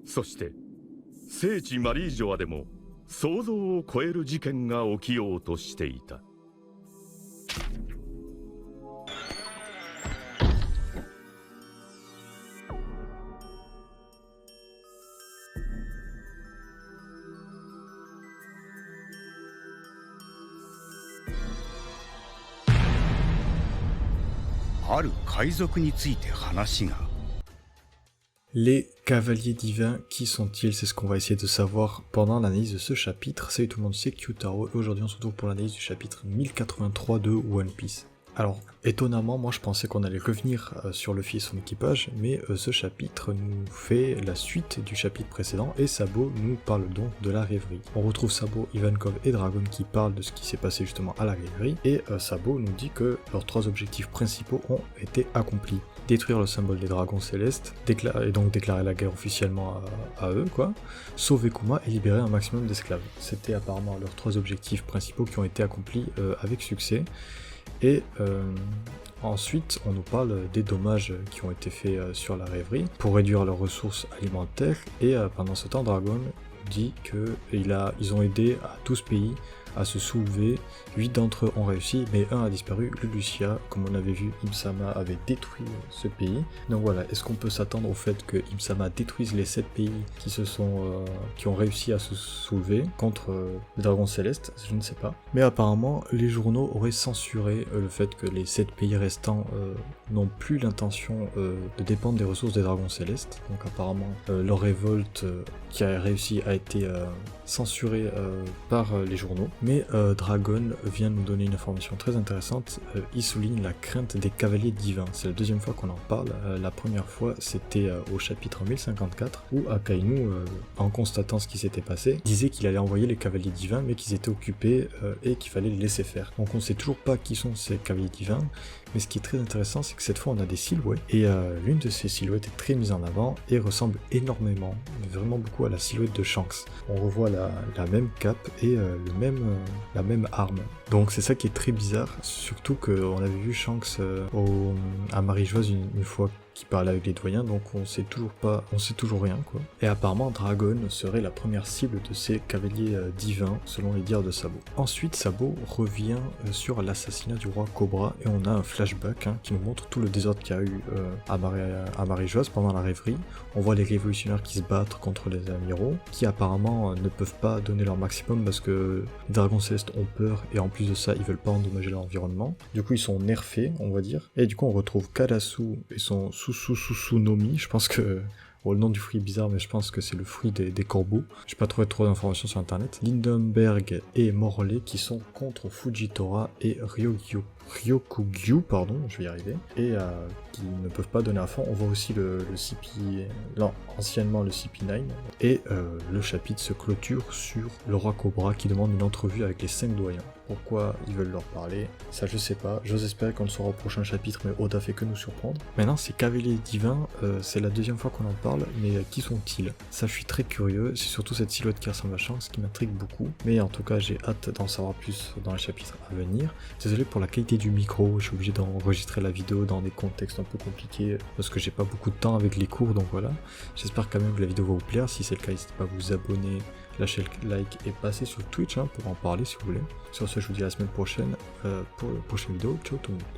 そして聖地マリージョアでも想像を超える事件が起きようとしていた。ある海賊について話が。Les cavaliers divins, qui sont-ils? C'est ce qu'on va essayer de savoir pendant l'analyse de ce chapitre. Salut tout le monde, c'est Kyutaro et aujourd'hui on se retrouve pour l'analyse du chapitre 1083 de One Piece. Alors, étonnamment, moi je pensais qu'on allait revenir sur Luffy et son équipage, mais ce chapitre nous fait la suite du chapitre précédent et Sabo nous parle donc de la rêverie. On retrouve Sabo, Ivankov et Dragon qui parlent de ce qui s'est passé justement à la rêverie et Sabo nous dit que leurs trois objectifs principaux ont été accomplis. Détruire le symbole des dragons célestes, et donc déclarer la guerre officiellement à eux, quoi. Sauver Kuma et libérer un maximum d'esclaves. C'était apparemment leurs trois objectifs principaux qui ont été accomplis avec succès. Et ensuite, on nous parle des dommages qui ont été faits sur la rêverie pour réduire leurs ressources alimentaires. Et pendant ce temps, Dragon dit qu'ils ont aidé à 12 pays à se soulever, 8 d'entre eux ont réussi, mais un a disparu, Lulusia, comme on avait vu, Im-sama avait détruit ce pays. Donc voilà, est-ce qu'on peut s'attendre au fait que Im-sama détruise les 7 pays qui ont réussi à se soulever contre les dragons célestes? Je ne sais pas. Mais apparemment, les journaux auraient censuré le fait que les 7 pays restants n'ont plus l'intention de dépendre des ressources des dragons célestes. Donc apparemment, leur révolte qui a réussi a été censurée par les journaux. Mais Dragon vient nous donner une information très intéressante. Il souligne la crainte des cavaliers divins. C'est la deuxième fois qu'on en parle. La première fois, c'était au chapitre 1054, où Akainu, en constatant ce qui s'était passé, disait qu'il allait envoyer les cavaliers divins, mais qu'ils étaient occupés et qu'il fallait les laisser faire. Donc on ne sait toujours pas qui sont ces cavaliers divins, mais ce qui est très intéressant, c'est que cette fois on a des silhouettes, et l'une de ces silhouettes est très mise en avant et ressemble énormément, vraiment beaucoup à la silhouette de Shanks. On revoit la même cape et la même arme. Donc c'est ça qui est très bizarre, surtout qu'on avait vu Shanks à Marie-Joise une fois qui parle avec les doyens, donc on sait toujours rien, quoi. Et apparemment Dragon serait la première cible de ces cavaliers divins, selon les dires de Sabo. Ensuite, Sabo revient sur l'assassinat du roi Cobra, et on a un flashback qui nous montre tout le désordre qu'il y a eu à Marie-Joise pendant la rêverie. On voit les révolutionnaires qui se battent contre les amiraux, qui apparemment ne peuvent pas donner leur maximum parce que les dragons célestes ont peur, et en plus de ça, ils veulent pas endommager l'environnement. Du coup, ils sont nerfés, on va dire. Et du coup, on retrouve Karasu et son Susunomi, je pense que... Bon, le nom du fruit est bizarre, mais je pense que c'est le fruit des corbeaux. J'ai pas trouvé trop d'informations sur internet. Lindenberg et Morley qui sont contre Fujitora et Ryokugyu, pardon, je vais y arriver, et qui ne peuvent pas donner à fond. On voit aussi anciennement le CP9, et le chapitre se clôture sur le roi Cobra qui demande une entrevue avec les 5 doyens. Pourquoi ils veulent leur parler, ça je sais pas. J'ose espérer qu'on le saura au prochain chapitre, mais Oda fait que nous surprendre. Maintenant, ces cavaliers divins, c'est la deuxième fois qu'on en parle, mais qui sont-ils? Ça, je suis très curieux. C'est surtout cette silhouette qui ressemble à Shanks qui m'intrigue beaucoup. Mais en tout cas, j'ai hâte d'en savoir plus dans les chapitres à venir. Désolé pour la qualité du micro, je suis obligé d'enregistrer la vidéo dans des contextes un peu compliqués parce que j'ai pas beaucoup de temps avec les cours, donc voilà. J'espère quand même que la vidéo va vous plaire. Si c'est le cas, n'hésitez pas à vous abonner, lâcher le like et passer sur Twitch pour en parler si vous voulez. Sur ce, je vous dis à la semaine prochaine pour la prochaine vidéo. Ciao tout le monde.